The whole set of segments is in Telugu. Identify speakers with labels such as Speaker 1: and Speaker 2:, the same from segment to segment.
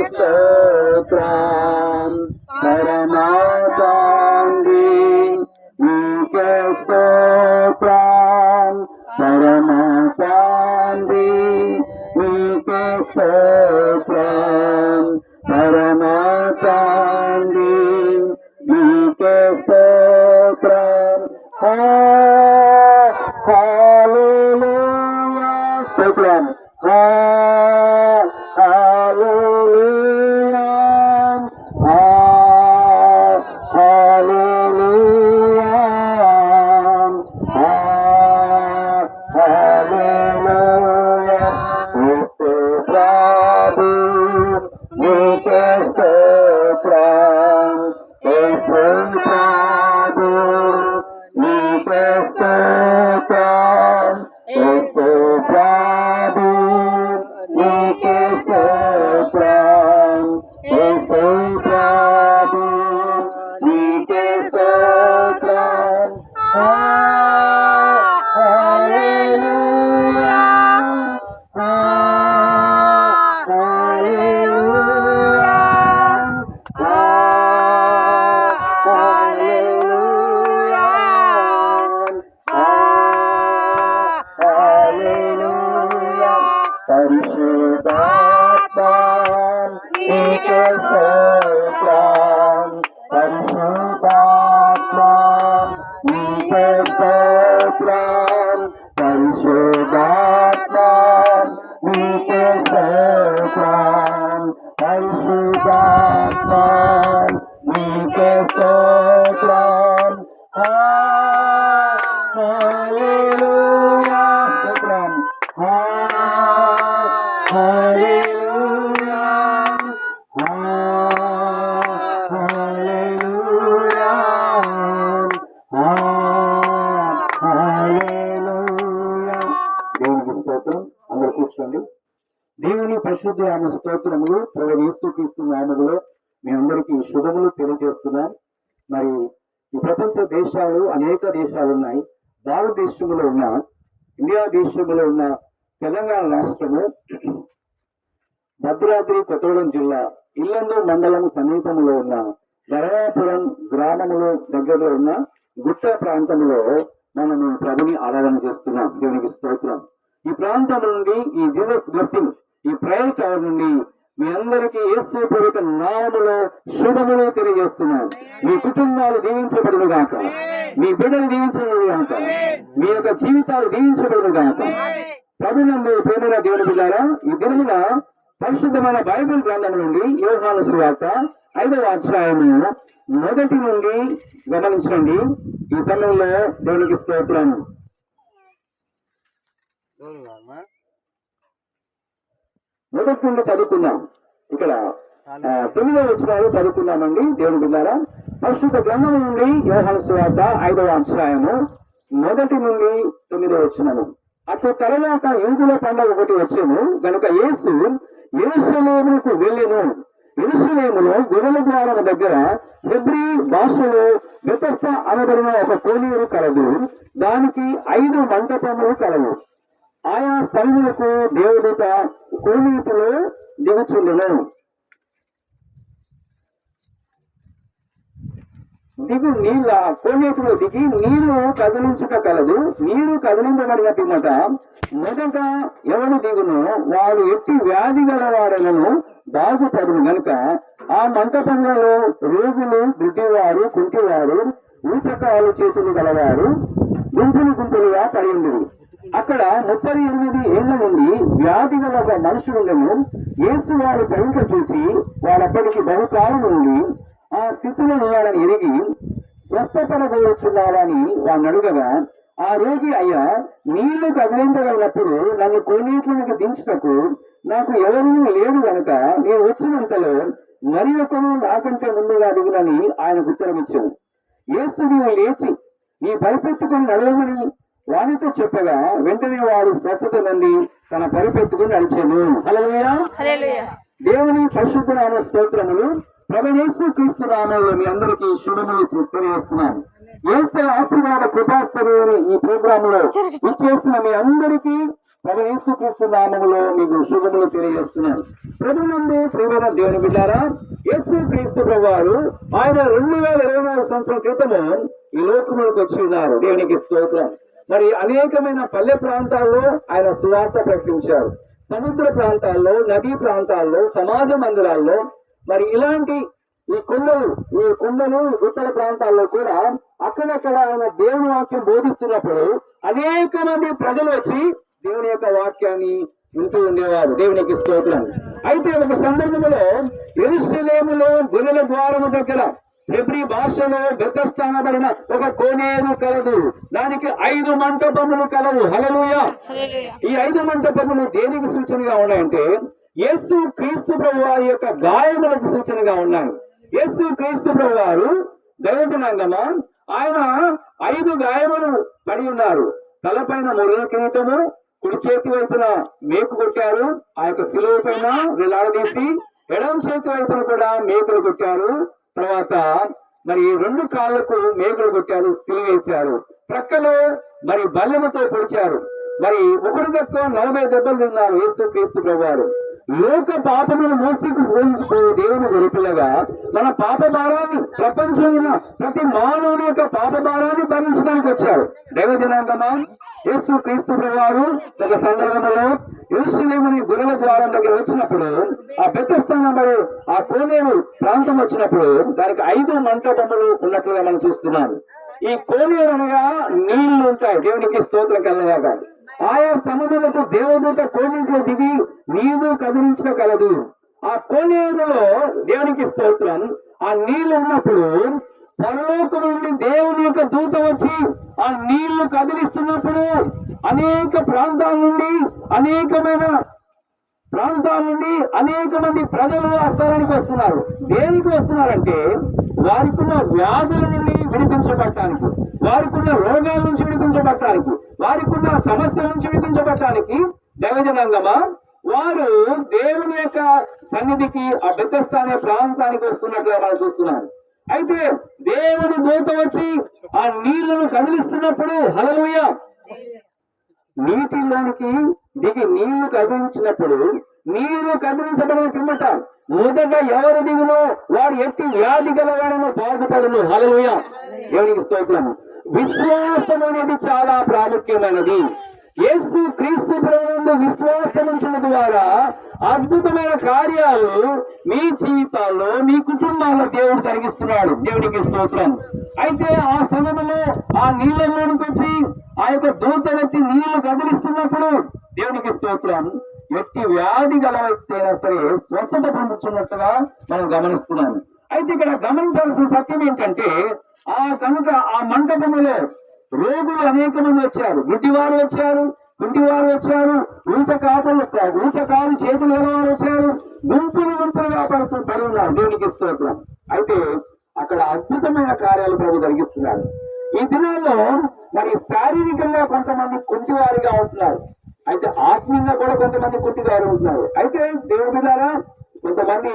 Speaker 1: స్తోత్రం పరమాతండి నీకే స్తోత్రం పరమాతండి నీకే స్తోత్రం పరమాతండి నీకే స్తోత్రం హల్లెలూయా స్తోత్రం హల్లెలూయా హల్లెలూయా హల్లెలూయా యేసు ప్రభు నీకే స్తోత్రం యేసు ప్రభు నీకే స్తోత్రం యేసు ప్రభు నీకే స్తోత్రం యేసు ప్రభు నీకే స్తోత్రం హల్లెలూయా హల్లెలూయా హల్లెలూయా హల్లెలూయా పరిశుద్ధాత్మా నీకే స్తోత్రం పరిశుద్ధాత్మా నీకే స్తోత్రం పరిశుద్ధాత్మా నీకే స్తోత్రం పరిశుద్ధాత్మా నీకే స్తోత్రం హల్లెలూయా స్తోత్రం హల్లెలూయా హల్లెలూయా హల్లెలూయా దేవునికి స్తోత్రం. అందరూ కూర్చోండి. దేవుని పరిశుద్ధ నామ స్తోత్రములు ప్రభువు యేసుక్రీస్తు నామములో మీ అందరికీ శుభములు తెలియజేస్తున్నాను. మరి ఈ ప్రపంచ దేశాలు అనేక దేశాలు ఉన్నాయి. భారతదేశంలో ఉన్న ఇండియా దేశంలో ఉన్న తెలంగాణ రాష్ట్రము భద్రాద్రి కొత్తగూడెం జిల్లా ఇల్లందు మండలం సమీపంలో ఉన్న ధర్మాపురం గ్రామములో దగ్గరలో ఉన్న గుట్ట ప్రాంతంలో మనము ప్రభుని ఆరాధన చేస్తున్నాం. దేవునికి స్తోత్రం. ఈ ప్రాంతం నుండి ఈ జీసస్ బ్లెస్సింగ్ ఈ ప్రేయర్ టవర్ నుండి మీ అందరికీ యేసు పూర్వక నామములో శుభములు తెలియజేస్తున్నాం. మీ కుటుంబాలు దీవించబడును గాక, మీ బిడ్డలు దీవించబడును గాక, మీ యొక్క జీవితాలు దీవించబడును గాక. ప్రభునందు ప్రేమల దేవుని బిడ్డలారా, ఈ దినమున పరిశుద్ధమైన బైబిల్ గ్రంథం నుండి యోహాను సువార్త 5వ అధ్యాయము 1 నుండి గమనించండి. ఈ సమయంలో దేవునికి స్తోత్రం. మొదటి నుండి చదువుకుందాం. ఇక్కడ 9వ వచనాలు చదువుకుందామండి. దేవుని బిడ్డలారా, పరిశుద్ధ గ్రంథం నుండి యోహాను సువార్త 5వ అధ్యాయము 1 నుండి 9వ వచనము. అటు తర్వాత యూదుల పండుగ ఒకటి వచ్చెను గనుక యేసు యెరూషలేముకు వెళ్ళెను. యెరూషలేములో గొర్రెల ద్వారం దగ్గర హెబ్రీ భాషలో బెతెస్దా అనబడిన ఒక కోనేరు కలదు. దానికి 5 మంటపములు కలవు. ఆయా సైన్యులకు దేవుడిత కోనేటిలో దిగుచుండెను. నీళ్ళ కోనేటిలో దిగి నీరు కదిలించుట కలదు. నీరు కదిలించబడిన పిమ్మట మొదట ఎవరు దిగునో వారు ఎట్టి వ్యాధి గల వారలను బాగుపడును గనుక ఆ మంటపంలో రోగులు, గుడ్డివారు, కుంటివారు, ఊచకాలు చేతులు గలవారు గుంపులు గుంపులుగా పడింది. అక్కడ 38 ఏళ్ల నుండి వ్యాధి గల ఒక మనుషులుండెను. యేసు వారు పెంక చూసి వారప్పటికి బహుకాలం నుండి ఆ స్థితిలో ఉన్నాడని ఎరిగి స్వస్థపడబోచున్నారని వాడిని అడుగగా, ఆ రోగి, అయ్యా, నీళ్లు కదిలించగలిగినప్పుడు నన్ను కోనేట్లోకి దించుటకు నాకు ఎవరూ లేడు గనుక నేను వచ్చినంతలో మరి ఒకరు నాకంటే ముందుగా దిగునని ఆయనకు ఉత్తరమిచ్చాను. యేసు నీవు లేచి నీ పరిపెత్తుకుని నడవమని వారితో చెప్పగా వెంటనే వాడు స్వస్థత నుండి తన పరిపెత్తుకుని నడిచాను. హల్లెలూయా. దేవుని పరిశుద్ధ నామ స్తోత్రములు. ప్రభువు యేసుక్రీస్తు నామములో మీ అందరికీ శుభములు తెలియజేస్తున్నాను. యేసు ఆశీర్వాద కృపాసరి ఈ ప్రోగ్రామ్ లో ఇచ్చేసిన మీ అందరికీ ప్రభు యేసుక్రీస్తు నామములో మీకు శుభములు తెలియజేస్తున్నాను. ప్రభు నుండి ప్రియమైన దేవుని బిడ్డారా, యేసుక్రీస్తు ప్రభువారు ఆయన 2024 సంవత్సరం క్రితము ఈ లోకములకు వచ్చి ఉన్నారు. దేవునికి స్తోత్రం. మరి అనేకమైన పల్లె ప్రాంతాల్లో ఆయన సువార్త ప్రకటించారు. సముద్ర ప్రాంతాల్లో, నదీ ప్రాంతాల్లో, సమాజ మందిరాల్లో, మరి ఇలాంటి ఈ కొండలు గుట్టల ప్రాంతాల్లో కూడా అక్కడక్కడ ఆయన దేవుని వాక్యం బోధిస్తున్నప్పుడు అనేక మంది ప్రజలు వచ్చి దేవుని యొక్క వాక్యాన్ని వింటూ ఉండేవారు. దేవునికి స్తోత్రం. అయితే ఒక సందర్భంలో యెరూషలేములో గొర్రెల ద్వారము దగ్గర హెబ్రీ భాషలో బెతెస్దా అనబడిన ఒక కోనేరు కలదు. దానికి 5 మంటపములు కలవు. హల్లెలూయా. ఈ 5 మంటపములు దేనికి సూచనగా ఉన్నాయంటే యేసు క్రీస్తు ప్రభువారి యొక్క గాయములకు సూచనగా ఉన్నాయి. యేసు క్రీస్తు ప్రభువారు దైవజనాంగమా ఆయన 5 గాయములు పడి ఉన్నారు. తలపైన ముర్ర కిరీటము, కుడి చేతి వైపున మేకు కొట్టారు, ఆ యొక్క శిలువ పైన వేలాడదీసి, ఎడమ చేతి వైపున కూడా మేకులు కొట్టారు. తర్వాత మరి 2 కాళ్ళకు మేకులు కొట్టారు, శిలువ వేశారు. ప్రక్కలో మరి బల్లెముతో పొడిచారు. మరి ఒకటి తప్ప 40 దెబ్బలు తిన్నారు యేసు క్రీస్తు ప్రభువారు. లోక పాపమును మోసుకుపోయి దేవుని గొరిపిల్లగా మన పాప భారాన్ని, ప్రపంచంలో ప్రతి మానవుని యొక్క పాప భారాన్ని భరించడానికి వచ్చారు. దైవజనాంగమా యేసు క్రీస్తు ప్రభువారు ఒక సందర్భంలో యెరూషలేముని గొర్రెల ద్వారం దగ్గర వచ్చినప్పుడు ఆ బెతెస్దా మరి ఆ కోనేరు ప్రాంతం వచ్చినప్పుడు దానికి 5 మంటపములు ఉన్నట్లుగా మనం చూస్తున్నాం. ఈ కోనేరు అనగా నీళ్లు ఉంటాయి. దేవునికి స్తోత్రం కలగాక ఆయా సముద్రులకు దేవదూత కోనేరులో దిగి నీరు కదిలించగలదు. ఆ కోనేరులో దేవునికి స్తోత్రం. ఆ నీళ్లు ఉన్నప్పుడు పరలోకం నుండి దేవుని యొక్క దూత వచ్చి ఆ నీళ్లు కదిలిస్తున్నప్పుడు అనేక ప్రాంతాల నుండి అనేక మంది ప్రజలు ఆ స్థలానికి వస్తున్నారు. దేనికి వస్తున్నారంటే వారికి ఉన్న వ్యాధుల నుండి విడిపించబడటానికి, వారికి ఉన్న రోగాల నుంచి విడిపించబడటానికి, వారికి ఉన్న సమస్యల నుంచి విడిపించబడటానికి. దైవజనాంగమా వారు దేవుని యొక్క సన్నిధికి ఆ బెతెస్దా అనే ప్రాంతానికి వస్తున్నట్లుగా మనం చూస్తున్నాం. అయితే దేవుని దూత వచ్చి ఆ నీళ్లను కదిలిస్తున్నప్పుడు హల్లెలూయా నీటిలోనికి దిగి నీళ్లు కదిలించినప్పుడు నీరు కదిలించబడిన పిమ్మట మొదట ఎవరు దిగునో వారు ఎట్టి వ్యాధి గలవాడను బాగుపడును. హల్లెలూయా దేవునికి స్తోత్రం. విశ్వాసం అనేది చాలా ప్రాముఖ్యమైనది. యేసు క్రీస్తు ప్రభువునందు విశ్వాసం ఉంచడం ద్వారా అద్భుతమైన కార్యాలు మీ జీవితాల్లో, మీ కుటుంబాల్లో దేవుడు జరిగిస్తున్నాడు. దేవునికి స్తోత్రం. అయితే ఆ సమయంలో ఆ నీళ్ళలోనికి వచ్చి ఆ యొక్క దూత వచ్చి నీళ్లు కదిలిస్తున్నప్పుడు దేవునికి స్తోత్రం ఎట్టి వ్యాధి గలవైనా సరే స్వస్థత పొందుతున్నట్టుగా మనం గమనిస్తున్నాం. అయితే ఇక్కడ గమనించాల్సిన సత్యం ఏంటంటే ఆ మంటపంలో రోగులు అనేక మంది వచ్చారు. గుడ్డివారు వచ్చారు, కుంటివారు వచ్చారు, ఊచకాలు చేతులు గలవారు వచ్చారు, గుంపులుగా పడి ఉన్నారు. దేవునికి స్తోత్రం. అయితే అక్కడ అద్భుతమైన కార్యాలు ప్రభు జరిగిస్తున్నారు. ఈ దినాల్లో మరి శారీరకంగా కొంతమంది కుంటివారిగా ఉంటున్నారు. అయితే ఆత్మీయంగా కూడా కొంతమంది కుంటివారు ఉంటున్నారు. అయితే దేవుడి బిడ్డలారా కొంతమంది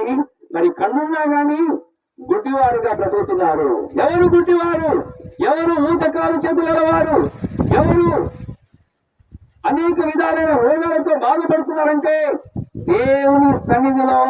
Speaker 1: మరి కన్నున్నా గాని గుడ్డివారుగా బ్రతుకుతున్నారు. ఎవరు గుడ్డివారు? ఎవరు ఊతకాలు చేతులు గలవారు? ఎవరు అనేక విధాలైన రోగాలతో బాధపడుతున్నారంటే దేవుని సన్నిధిలో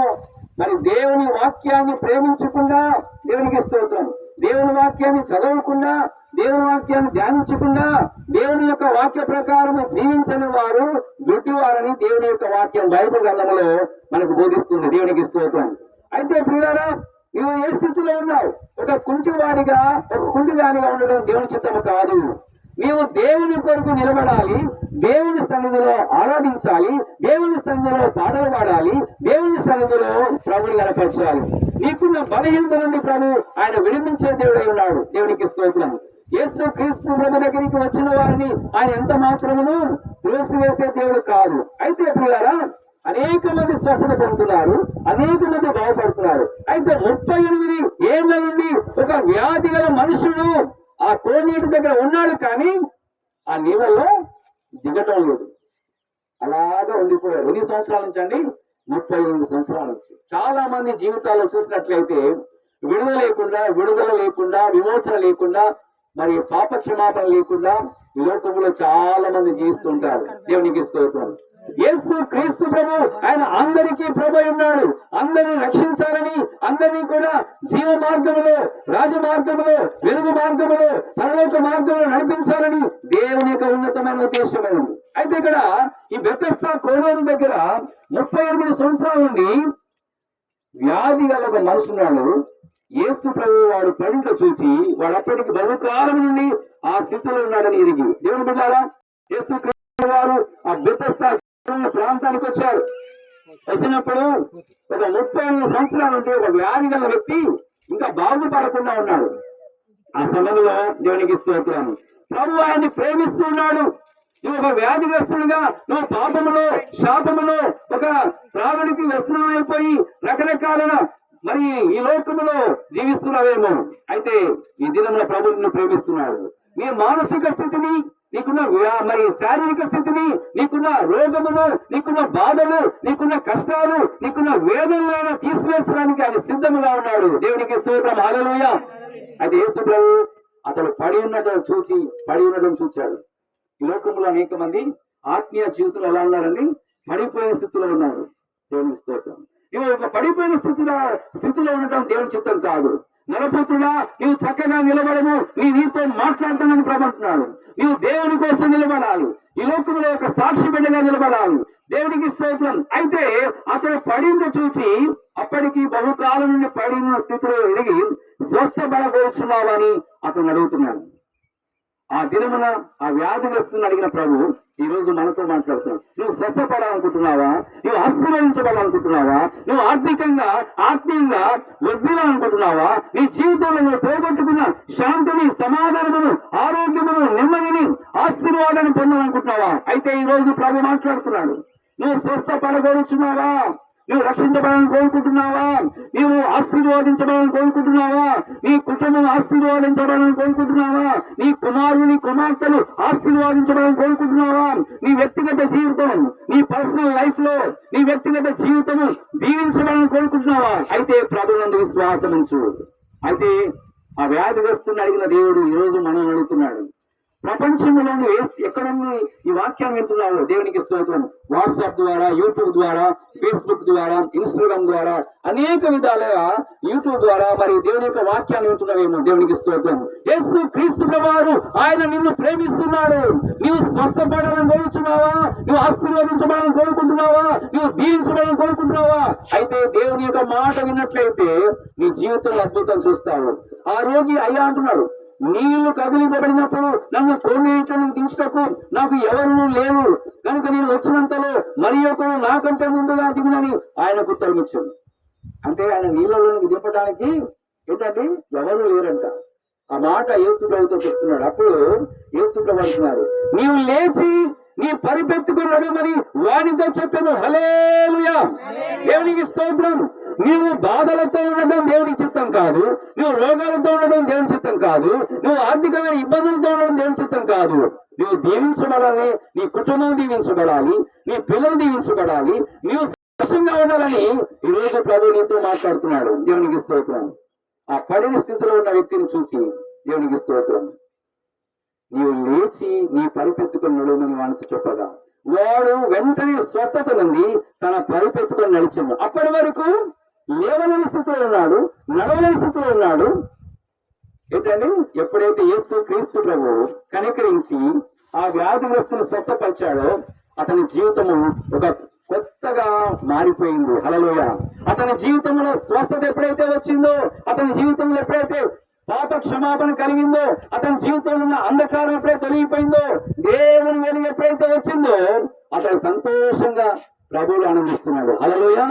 Speaker 1: మరి దేవుని వాక్యాన్ని ప్రేమించకుండా, దేవునికి స్తోత్రం, దేవుని వాక్యాన్ని చదవకుండా, దేవుని వాక్యాన్ని ధ్యానించకుండా, దేవుని యొక్క వాక్య ప్రకారం జీవించని వారు గుడ్డివారని దేవుని యొక్క వాక్యం బైబిల్ గ్రంథంలో మనకు బోధిస్తుంది. దేవునికి స్తోత్రం. అయితే ప్రియులారా నువ్వు ఏ స్థితిలో ఉన్నావు? ఒక కుంటివాడిగా, ఒక కుంటిదానిగా ఉండడం దేవుని చిత్తము కాదు. నీవు దేవుని కొరకు నిలబడాలి, దేవుని సన్నిధిలో ఆరాధించాలి, దేవుని సన్నిధిలో పాటలు పాడాలి, దేవుని సన్నిధిలో ప్రభుని కనపరచాలి. నీకున్న బలహీనత నుండి ప్రభు ఆయన విడిపించే దేవుడై ఉన్నాడు. దేవునికి స్తోత్రం. యేసు క్రీస్తు ప్రభు దగ్గరికి వచ్చిన వారిని ఆయన ఎంత మాత్రమును త్రోసివేసే దేవుడు కాదు. అయితే ప్రియులారా అనేక మంది స్వస్థత పొందుతున్నారు, అనేక మంది బాగుపడుతున్నారు. అయితే 38 ఏళ్ల నుండి ఒక వ్యాధి గల మనుషుడు ఆ కోనేటి దగ్గర ఉన్నాడు, కానీ ఆ నీళ్ళల్లో దిగటం లేదు. అలాగా ఉండిపోయాడు. ఎన్ని సంవత్సరాల నుంచి అండి? 38 సంవత్సరాల నుంచి. చాలా మంది జీవితాల్లో చూసినట్లయితే విడుదల లేకుండా, విమోచన లేకుండా మరి పాప క్షమాపణ లేకుండా ఈ లోకంలో చాలా మంది జీవిస్తుంటారు. దేవునికి స్తోత్రం. యేసు క్రీస్తు ప్రభు ఆయన అందరికీ ప్రభు ఉన్నాడు. అందరిని రక్షించాలని, అందరినీ కూడా జీవ మార్గములో, రాజ మార్గములో, వెలుగు మార్గములో, పరలోక మార్గంలో నడిపించాలని దేవుని యొక్క ఉన్నతమైన ఉద్దేశమైనది. అయితే ఇక్కడ ఈ బెతెస్దా కోనేరు దగ్గర 38 సంవత్సరాల నుండి వ్యాధి గల ఒక మనిషి ఉన్నాడు. యేసు ప్రభు వాడు పడింట చూచి వాడు అప్పటికి బహుకాలం నుండి ఆ స్థితిలో ఉన్నాడని ఎరిగి, దేవుని బిడ్డారా, యేసు క్రీస్తు వారు ఆ బెతెస్దా ప్రాంతానికి వచ్చారు. వచ్చినప్పుడు ఒక 38 సంవత్సరాల నుండి ఒక వ్యాధి గల వ్యక్తి ఇంకా బాగుపడకుండా ఉన్నాడు. ఆ సమయంలో దేవునికి స్తోత్రం, ప్రభు ఆయన్ని ప్రేమిస్తూ ఉన్నాడు. నువ్వు ఒక వ్యాధిగ్రస్తుడుగా, నువ్వు పాపములో, శాపములో, ఒక త్రాగుడికి వ్యసనం అయిపోయి రకరకాల మరి ఈ లోకములో జీవిస్తున్నావేమో. అయితే ఈ దినంలో ప్రభు నిన్ను ప్రేమిస్తున్నాడు. నీ మానసిక స్థితిని, నీకున్న మరి శారీరక స్థితిని, నీకున్న రోగమును, నీకున్న బాధలు, నీకున్న కష్టాలు, నీకున్న వేదనలను తీసివేసడానికి ఆయన సిద్ధముగా ఉన్నాడు. దేవునికి స్తోత్రం, హల్లెలూయా. అయితే యేసు ప్రభు అతడు పడి ఉండడం చూచాడు. ఈ లోకంలో అనేక మంది ఆత్మీయ జీవితంలో ఎలా ఉన్నారని పడిపోయిన స్థితిలో ఉన్నారు. దేవునికి స్తోత్రం. నువ్వు ఒక పడిపోయిన స్థితిలో ఉండటం దేవుని చిత్తం కాదు. నరపుతుడా, నువ్వు చక్కగా నిలబడము, నీతో మాట్లాడతానని ప్రభంటున్నాడు. నువ్వు దేవుని కోసం నిలబడాలి, ఈ లోకంలో ఒక సాక్షి బిడ్డగా నిలబడాలి. దేవునికి స్తోత్రం. అయితే అతడు పడింది చూచి అప్పటికి బహుకాలం నుండి పడిన స్థితిలో ఎరిగి స్వస్థపడబోచున్నావని అతను అడుగుతున్నాడు. ఆ దినమున ఆ వ్యాధిగ్రస్తుని అడిగిన ప్రభు ఈ రోజు మనతో మాట్లాడుతున్నావు. నువ్వు స్వస్థపడాలనుకుంటున్నావా? నువ్వు ఆశీర్వదించబడాలనుకుంటున్నావా? నువ్వు ఆర్థికంగా, ఆత్మీయంగా వద్దాలనుకుంటున్నావా? నీ జీవితంలో నువ్వు పోగొట్టుకున్న శాంతిని, సమాధానమును, ఆరోగ్యమును, నెమ్మదిని, ఆశీర్వాదాన్ని పొందాలనుకుంటున్నావా? అయితే ఈ రోజు ప్రభు మాట్లాడుతున్నాడు. నువ్వు స్వస్థపడగోరుచున్నావా? నువ్వు రక్షించబడాలని కోరుకుంటున్నావా? నీవు ఆశీర్వాదించబడాలని కోరుకుంటున్నావా? నీ కుటుంబం ఆశీర్వాదించబడాలని కోరుకుంటున్నావా? నీ కుమారుని, కుమార్తెలు ఆశీర్వాదించబడాలని కోరుకుంటున్నావా? నీ వ్యక్తిగత జీవితం, నీ పర్సనల్ లైఫ్ లో నీ వ్యక్తిగత జీవితము దీవించబడాలని కోరుకుంటున్నావా? అయితే ప్రభునందు విశ్వాసం ఉంచు. అయితే ఆ వ్యాధిగ్రస్తుని అడిగిన దేవుడు ఈ రోజు మనం అడుగుతున్నాడు. ప్రపంచంలో ఎక్కడన్నా ఈ వాక్యాన్ని వింటున్నావు, దేవునికి స్తోత్రం. వాట్సాప్ ద్వారా, యూట్యూబ్ ద్వారా, ఫేస్బుక్ ద్వారా, ఇన్స్టాగ్రామ్ ద్వారా, అనేక విధాలుగా యూట్యూబ్ ద్వారా మరి దేవుని యొక్క వాక్యాన్ని వింటున్నావేమో. దేవునికి స్తోత్రం. యేసు క్రీస్తు వారు ఆయన నిన్ను ప్రేమిస్తున్నాడు. నీవు స్వస్థపడాలని కోరుకుంటున్నావా? నువ్వు ఆశీర్వదించబడాలని కోరుకుంటున్నావా? నువ్వు దీవించబడాలని కోరుకుంటున్నావా? అయితే దేవుని యొక్క మాట విన్నట్లయితే నీ జీవితంలో అద్భుతం చూస్తావు. ఆ రోగి అయ్యా అంటున్నాడు, నీళ్లు కదిలింపబడినప్పుడు నన్ను కోనేటను దించుటకు నాకు ఎవరు లేరు కనుక నేను వచ్చినంతలో మరి ఒకరు నాకంటే ముందుగా దిగునని ఆయనకు ఉత్తరం ఇచ్చాడు. అంటే ఆయన నీళ్ళలోనికి దింపడానికి ఏంటంటే ఎవరు లేరంట. ఆ మాట యేసు ప్రభుతో చెప్తున్నాడు. అప్పుడు యేసు ప్రభు అంటున్నారు, నీవు లేచి నీ పరిపెత్తుకుని నడుమని వానితో చెప్పాను. హల్లెలూయా, దేవునికి స్తోత్రం. నీవు బాధలతో ఉండడం దేవుని చిత్తం కాదు, నువ్వు రోగాలతో ఉండడం దేవుని చిత్తం కాదు, నువ్వు ఆర్థికమైన ఇబ్బందులతో ఉండడం దేవుని చిత్తం కాదు. నువ్వు దీవించబడాలి, నీ కుటుంబం దీవించబడాలి, నీ పిల్లలు దీవించబడాలి, నీవు సంతోషంగా ఉండాలని ఈ రోజు ప్రభు నీతో మాట్లాడుతున్నాడు. దేవునికి స్తోత్రం. ఆ పడిన స్థితిలో ఉన్న వ్యక్తిని చూసి దేవునికి స్తోత్రం, నీవు లేచి నీ పరిపెత్తుకొని నడవమని వానికి చెప్పగా వాడు వెంటనే స్వస్థత నుండి తన పరిపెత్తుకొని నడిచాడు. అప్పటి వరకు లేవలేని స్థితిలో ఉన్నాడు, నడవలేని స్థితిలో ఉన్నాడు. ఏంటండి, ఎప్పుడైతే యేసు క్రీస్తు ప్రభు కనికరించి ఆ వ్యాధిగ్రస్తుని స్వస్థపరిచాడో అతని జీవితము ఒక కొత్తగా మారిపోయింది. హల్లెలూయా. అతని జీవితంలో స్వస్థత ఎప్పుడైతే వచ్చిందో, అతని జీవితంలో ఎప్పుడైతే పాప క్షమాపణ కలిగిందో, అతని జీవితంలో ఉన్న అంధకారం ఎప్పుడైతే తొలగిపోయిందో, దేవుని వెలుగు ఎప్పుడైతే వచ్చిందో అతను సంతోషంగా ప్రభువులు ఆనందిస్తున్నాడు. హల్లెలూయా,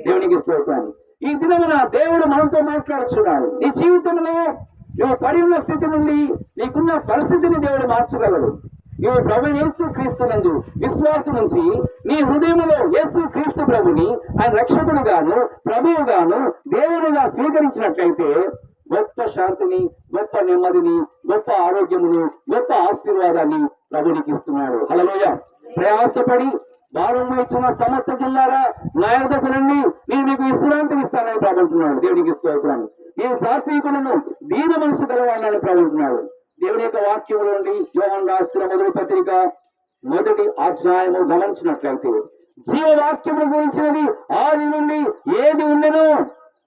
Speaker 1: దేవునికి స్తోత్రం. ఈ దినమున దేవుడు మనతో మాట్లాడుతున్నాడు. నీ జీవితంలో నువ్వు పడి ఉన్న స్థితి నుండి నీకున్న పరిస్థితిని దేవుడు మార్చగలడు. నువ్వు ప్రభు యేసు క్రీస్తునందు విశ్వాసం నుంచి నీ హృదయంలో యేసు క్రీస్తు ప్రభుని ఆయన రక్షకుడుగాను, ప్రభువుగాను, దేవునిగా స్వీకరించినట్లయితే గొప్ప శాంతిని, గొప్ప నెమ్మదిని, గొప్ప ఆరోగ్యమును, గొప్ప ఆశీర్వాదాన్ని ప్రభునికి ఇస్తున్నాడు. హల్లెలూయా. ప్రయాసపడి భారం ఇచ్చిన సమస్త జిల్లారా నా యొద్దకు రండి, నేను మీకు విశ్రాంతిని ఇస్తానని ప్రభుంటున్నాడు. దేవునికి స్తోత్రం. నేను సాత్వికులను, దీన మనసు గలవాడిని ప్రభుంటున్నాడు. దేవుని యొక్క వాక్యము నుండి యోహాను రాసిన మొదటి పత్రిక 1వ అధ్యాయము గమనించినట్లయితే జీవవాక్యము గురించినది ఆది నుండి ఏది ఉండెనో,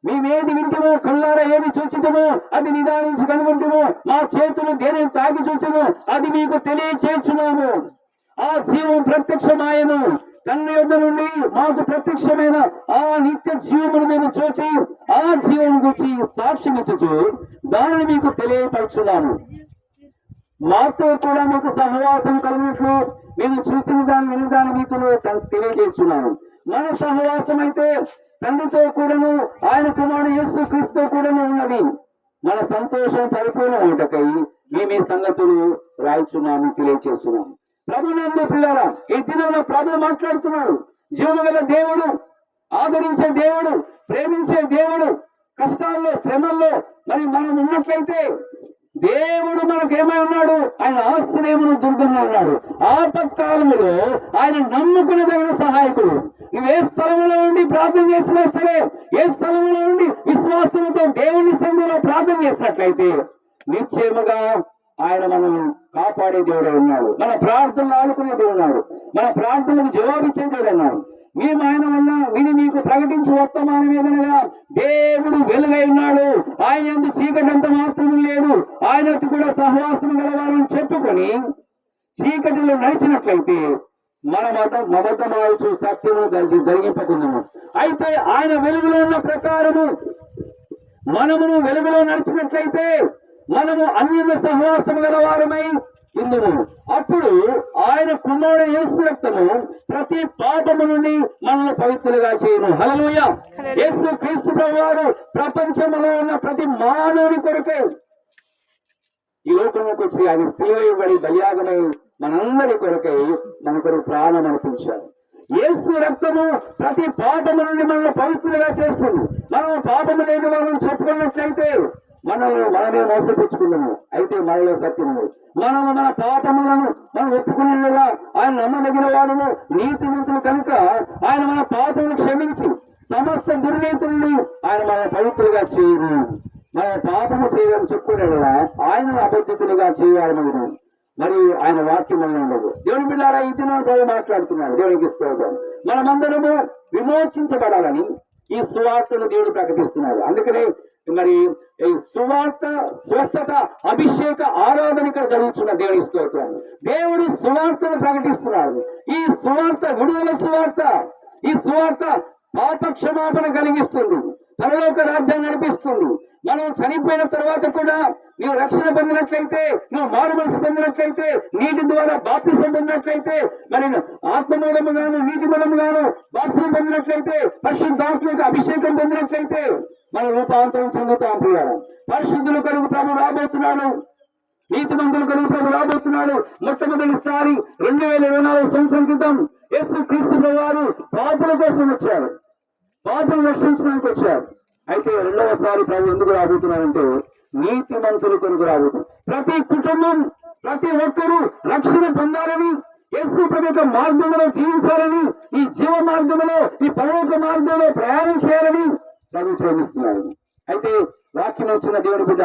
Speaker 1: మేమేది వింటమో, కళ్ళారా ఏది చూచితమో అది నిదానించి కనుగొంటమో, మా చేతులు దేనిని తాగి చూచమో అది మీకు తెలియచేస్తున్నాము. ఆ జీవం ప్రత్యక్షమాయను, తండ్రి యొద్ద నుండి మాకు ప్రత్యక్షమైన ఆ నిత్య జీవమును మేము చూచి ఆ జీవం గురించి సాక్ష్యం ఇచ్చు దానిని మీకు తెలియపరచున్నాము. మాతో కూడా మీకు సహవాసం కలిగినట్లు మేము చూచిన దాన్ని విని దాన్ని మీకు తెలియజేస్తున్నాను. మన సహవాసం అయితే తండ్రితో కూడాను ఆయన కుమారుడు యేసు క్రీస్తుతో కూడాను ఉన్నది. మన సంతోషం పరిపూర్ణ ఒకటకై మేము ఈ సంగతులు రాయిచున్నాము, తెలియచేస్తున్నాము. ప్రభునందు పిల్లరా, ఈ దినంలో ప్రభు మాట్లాడుతున్నాడు. జీవము గల దేవుడు, ఆదరించే దేవుడు, ప్రేమించే దేవుడు, కష్టాల్లో శ్రమల్లో మరి మనం ఉన్నట్లయితే దేవుడు మనకేమై ఉన్నాడు? ఆయన ఆశ్రయమును దుర్గంగా ఉన్నాడు. ఆపత్కాలములో ఆయన నమ్ముకునేదగిన సహాయకుడు. నువ్వు ఏ స్థలంలో ఉండి ప్రార్థన చేసినా సరే, ఏ స్థలంలో ఉండి విశ్వాసంతో దేవుని సన్నిధిలో ప్రార్థన చేసినట్లయితే నిశ్చయముగా ఆయన మనం కాపాడే దేవుడే ఉన్నాడు. మన ప్రార్థనలు ఆడుకునే దేవుడు ఉన్నాడు. మన ప్రార్థనలకు జవాబిచ్చే దేవుడు ఉన్నాడు. మేము ఆయన వల్ల విని మీకు ప్రకటించి వర్తమానం ఏదనగా దేవుడు వెలుగై ఉన్నాడు, ఆయన యందు చీకటి అంత మాత్రం లేదు, ఆయనతో కూడా సహవాసం గలవాలని చెప్పుకొని చీకటిలో నడిచినట్లయితే మన మతమాయచు సత్యము జరిగింపకుందాము. అయితే ఆయన వెలుగులో ఉన్న ప్రకారము మనమును వెలుగులో నడిచినట్లయితే మనము అన్యుల సహవాసం గలవారమై ఇందుము. అప్పుడు ఆయన కుమారుడు యేసు రక్తము ప్రతి పాపము నుండి మనల్ని పవిత్రులుగా చేయను. హల్లెలూయా. యేసు క్రీస్తు ప్రభువారు ప్రపంచంలో ఉన్న ప్రతి మానవుని కొరకే ఈ లోకంలోకి వచ్చి ఆయన శిలువ ఇవ్వబడి బలియాగమై మనందరి కొరకై మన కొరకు ప్రాణం అర్పించారు. యేసు రక్తము ప్రతి పాపము నుండి మనల్ని పవిత్రులుగా చేస్తుంది. మనం పాపము లేని వాళ్ళని చెప్పుకున్నట్లయితే మనమే మోసపుచ్చుకున్నాము. అయితే మనలో సత్యము మనము మన పాపములను మనం ఒప్పుకున్నగా ఆయన నమ్మదగిన వాడును నీతిమంతులు కనుక ఆయన మన పాపములు క్షమించి సమస్త దుర్నీతుల్ని ఆయన మన పవిత్రులుగా చేయను. మన పాపము చేయడం చెప్పుకునేలా ఆయన అబద్ధితులుగా చేయాలనుకున్నాం. మరియు ఆయన వాక్యం అని ఉండదు. దేవుని బిడ్డారా, ఈ దినం ప్రభు మాట్లాడుతున్నాడు. దేవునికి స్తోత్రం. మనమందరము విమోచించబడాలని ఈ సువార్తను దేవుడు ప్రకటిస్తున్నాడు. అందుకనే మరి ఈ సువార్త స్వస్థత అభిషేక ఆరాధన ఇక్కడ జరుగుతున్న దేవుని స్తోత్రం. దేవుడు సువార్తను ప్రకటిస్తున్నాడు. ఈ సువార్త విడుదల సువార్త. ఈ సువార్త పాప క్షమాపణ కలిగిస్తుంది, పరలోక రాజ్యాన్ని నడిపిస్తుంది. మనం చనిపోయిన తర్వాత కూడా నువ్వు రక్షణ పొందినట్లయితే, నువ్వు మారుమనసు పొందినట్లయితే, నీటి ద్వారా బాప్తిసం పొందినట్లయితే, మరి ఆత్మ మూలముగాను నీటి మూలముగాను బాప్తిసం పొందినట్లయితే, పరిశుద్ధాత్మక అభిషేకం పొందినట్లయితే మన రూపాంతరం చెందుతాం. ప్రియారా, పరిశుద్ధుల కొరకు ప్రభు రాబోతున్నాడు. నీతిమంతుల కొరకు ప్రభు రాబోతున్నాడు. మొట్టమొదటిసారి 2024 సంవత్సరం క్రితం యేసు క్రీస్తు ప్రభువారు పాపుల కోసం వచ్చారు, పాపం రక్షించడానికి వచ్చారు. అయితే రెండవసారి ప్రభు ఎందుకు రాబోతున్నారంటే నీతిమంతుల కొరకు రాబోతున్నారు. ప్రతి కుటుంబం, ప్రతి ఒక్కరూ రక్షణ పొందాలని, యేసు ప్రభు యొక్క మార్గంలో జీవించాలని, ఈ జీవ మార్గంలో, ఈ పరలోక మార్గంలో ప్రయాణం చేయాలని ప్రభు ప్రేమిస్తున్నారు. అయితే వాక్యం వచ్చిన దేవుని బిడ్డ,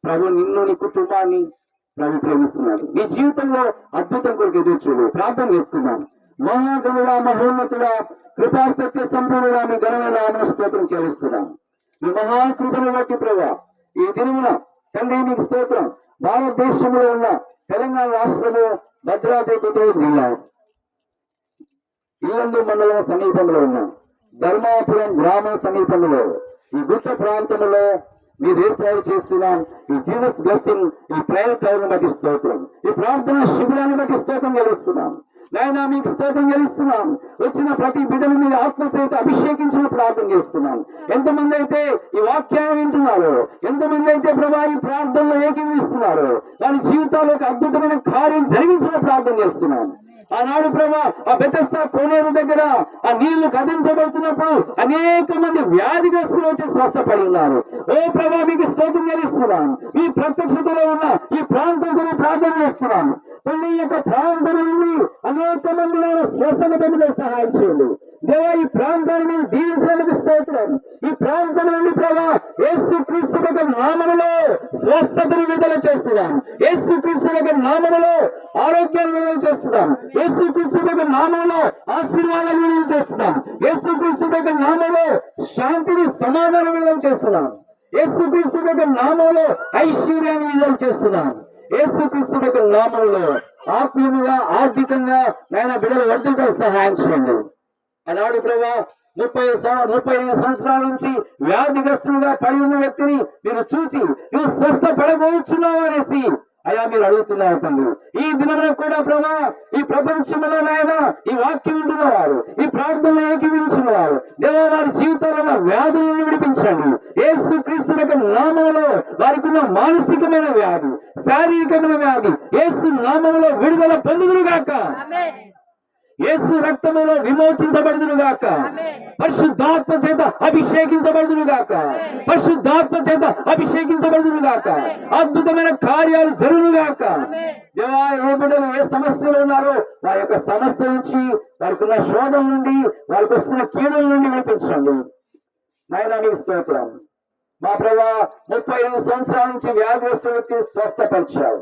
Speaker 1: ప్రభు నిన్ను, నీ కుటుంబాన్ని ప్రభు ప్రేమిస్తున్నాడు. నీ జీవితంలో అద్భుతం కొరకు ఎదురు చూడు. ప్రార్థన చేస్తున్నాం. మహాగణుడా, మహోన్నతుడా, కృపాసత్య సంపూర్ణుడా, మీ ఘనమైన నామమున స్తోత్రం చెల్లిస్తున్నాం. మీ మహాకృపను బట్టి ప్రభు ఈ దినమున తండ్రి మీకు స్తోత్రం. భారతదేశంలో ఉన్న తెలంగాణ రాష్ట్రము భద్రాద్రి జిల్లా ఇల్లందు మండలం సమీపంలో ఉన్న ధర్మాపురం గ్రామం సమీపంలో ఈ గుట్ట ప్రాంతంలో మీరు ఏర్పాటు చేస్తున్నాం. ఈ జీసస్ బ్లెస్సింగ్, ఈ ప్రేయర్ టైం బట్టి స్తోత్రం, ఈ ప్రార్థన శిబిరాన్ని బట్టి స్తోత్రం చెల్లిస్తున్నాం. నాయన మీకు స్తోత్రం చెల్లిస్తున్నాం. వచ్చిన ప్రతి బిడ్డను మీరు ఆత్మచేత అభిషేకించిన ప్రార్థన చేస్తున్నాం. ఎంతమంది అయితే ఈ వాక్యాన్ని వింటున్నారో, ఎంతమంది అయితే ప్రభా ఈ ప్రార్థనలో ఏకీవిస్తున్నారు, వారి జీవితాల్లో ఒక అద్భుతమైన కార్యం జరిగించిన ప్రార్థన చేస్తున్నాం. ఆనాడు ప్రభా ఆ బెతెస్దా కోనేరు దగ్గర ఆ నీళ్లు కదించబడుతున్నప్పుడు అనేక మంది వ్యాధిగ్రస్తులు వచ్చి స్వస్థపడి ఉన్నారు. ఓ ప్రభా మీకు స్తోత్రం చెల్లిస్తున్నాం. ఈ ప్రత్యక్షతలో ఉన్న ఈ ప్రాంతం గురించి ప్రార్థన చేస్తున్నాం. తల్లి యొక్క ప్రాంతం నుండి అనేక మంది స్వస్థత పొందే సహాయం చేయండి. దేవా ఈ ప్రాంతాన్ని మేము దీవించినందుకు స్తోత్రం. ఈ ప్రాంతం నుండి ప్రభా యేసు క్రీస్తు యొక్క నామములో స్వస్థతను విడుదల చేస్తున్నాం. యేసు క్రీస్తు యొక్క నామములో ఆరోగ్యాన్ని విడుదల చేస్తున్నాం. యేసు క్రీస్తు యొక్క నామంలో ఆశీర్వాదాన్ని విడుదల చేస్తున్నాం. యేసు క్రీస్తు యొక్క నామంలో శాంతిని సమాధానం విడుదల చేస్తున్నాం. యేసు క్రీస్తు యొక్క నామంలో ఐశ్వర్యాన్ని విడుదల చేస్తున్నాం. యేసు క్రీస్తు యొక్క నామంలో ఆత్మీయంగా ఆర్థికంగా నాయన బిడ్డలు వర్ధంగా సహాయం చేయండి. ఆనాడు ప్రభా 35 సంవత్సరాల నుంచి వ్యాధిగ్రస్తులుగా పడి ఉన్న వ్యక్తిని మీరు చూచి నువ్వు స్వస్థపడబోచున్నావు అనేసి అయ్యా మీరు అడుగుతున్నారు తండ్రి. ఈ దినమున కూడా ప్రభా ఈ ప్రపంచంలో నాయన ఈ వాక్యం ఉంటున్న వారు, ఈ ప్రార్థనలు ఏకీవించిన వారు దేవా వారి జీవితాలలో వ్యాధులను విడిపించండి. యేసు క్రీస్తు యొక్క నామంలో వారికి ఉన్న మానసికమైన వ్యాధి, శారీరకమైన వ్యాధి యేసు నామంలో విడుదల పొందుదురుగాక. యేసు రక్తములో విమోచించబడుదురుగాక. పరిశుద్ధాత్మ చేత అభిషేకించబడుదురుగాక. పరిశుద్ధాత్మ చేత అభిషేకించబడుదురుగాక. అద్భుతమైన కార్యాలు జరుగునుగాక. దేవా ఏ బిడ్డలు ఏ సమస్యలు ఉన్నారో వారి యొక్క సమస్య నుంచి, వారికి ఉన్న శోధం నుండి, వారికి వస్తున్న కీడుల నుండి వినిపించండి. నాయనా నీకు స్తోత్రం. మా ప్రభా 35 సంవత్సరాల నుంచి వ్యాధిగ్రస్త వ్యక్తి స్వస్థపరిచావు.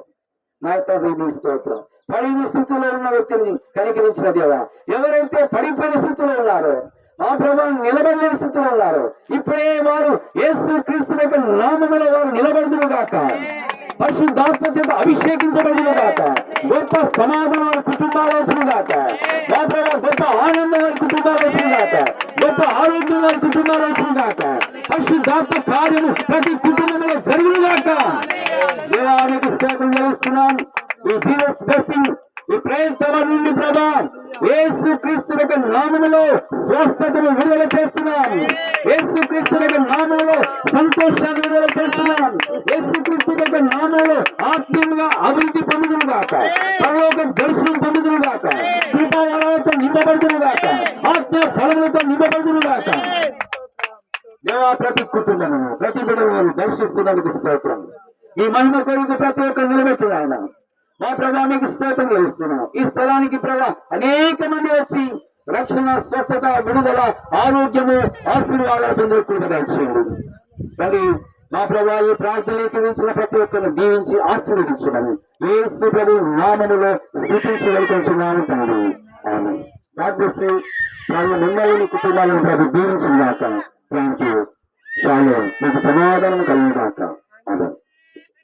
Speaker 1: నా తండ్రి నీకు స్తోత్రం. పడిన స్థితిలో ఉన్న వ్యక్తిని కనికరించిన దేవా, ఎవరైతే పడిపోయిన స్థితిలో ఉన్నారో మా ప్రభా నిలబడిన స్థితిలో ఉన్నారో ఇప్పుడే వారు యేసు క్రీస్తు యొక్క నామములో వారు నిలబడుదురుగాక. పరిశుద్ధాత్మ చేత అభిషేకించబడుదురుగాక. గొప్ప సమాధానం వారి కుటుంబాలు వచ్చునుగాక. మా ప్రభా గొప్ప ఆనందం వారి కుటుంబాలు వచ్చునుగాక. గొప్ప ఆరోగ్యం వారి కుటుంబాలు వచ్చునుగాక. పరిశుద్ధాత్మ కార్యము ప్రతి కుటుంబంలో జరుగునుగాక. దేవానికి స్తోత్రం చేస్తున్నాం. ఈ జీసస్ బ్లెస్సింగ్ ఈ ప్రేయర్ టవర్ నుండి ప్రభా యేసు క్రీస్తు యొక్క నామములో స్వస్థతను విడుదల చేస్తున్నాం. యేసు క్రీస్తు యొక్క నామములో సంతోషాన్ని విడుదల చేస్తున్నాం. యేసు క్రీస్తు యొక్క నామములో ఆత్మీయంగా అభివృద్ధి పొందుదురుగాక. పరలోక దర్శనం పొందుదురుగాక. కృపావరాలతో నింపబడుదురుగాక. ఆత్మ ఫలములతో నింపబడుదురుగాక. దేవా ప్రతి కుటుంబము ప్రతి బిడ్డను దర్శిస్తున్నందుకు స్తోత్రం. ఈ మహిమ కొరకు ప్రతి ఒక్కరు నిలబెట్టిన ఆయన మా ప్రభా మీకు స్తోత్రం చేస్తున్నాం. ఈ స్థలానికి ప్రభా అనేక మంది వచ్చి రక్షణ, స్వస్థత, విడుదల, ఆరోగ్యము, ఆశీర్వాదాలు పొందుకుంటూ మరి మా ప్రభా ఈ ప్రార్థనలోకి మించిన ప్రతి ఒక్కరిని దీవించి ఆశీర్వదించడం యేసు ప్రభు నామములో స్తుతించి వెళ్తున్నాము తండ్రి. ఆమేన్. God bless you. మిమ్మల్ని కుటుంబాలను ప్రభు దీవించుగాక. థాంక్యూ. చాలు మీకు సమాధానం కలుగుగాక.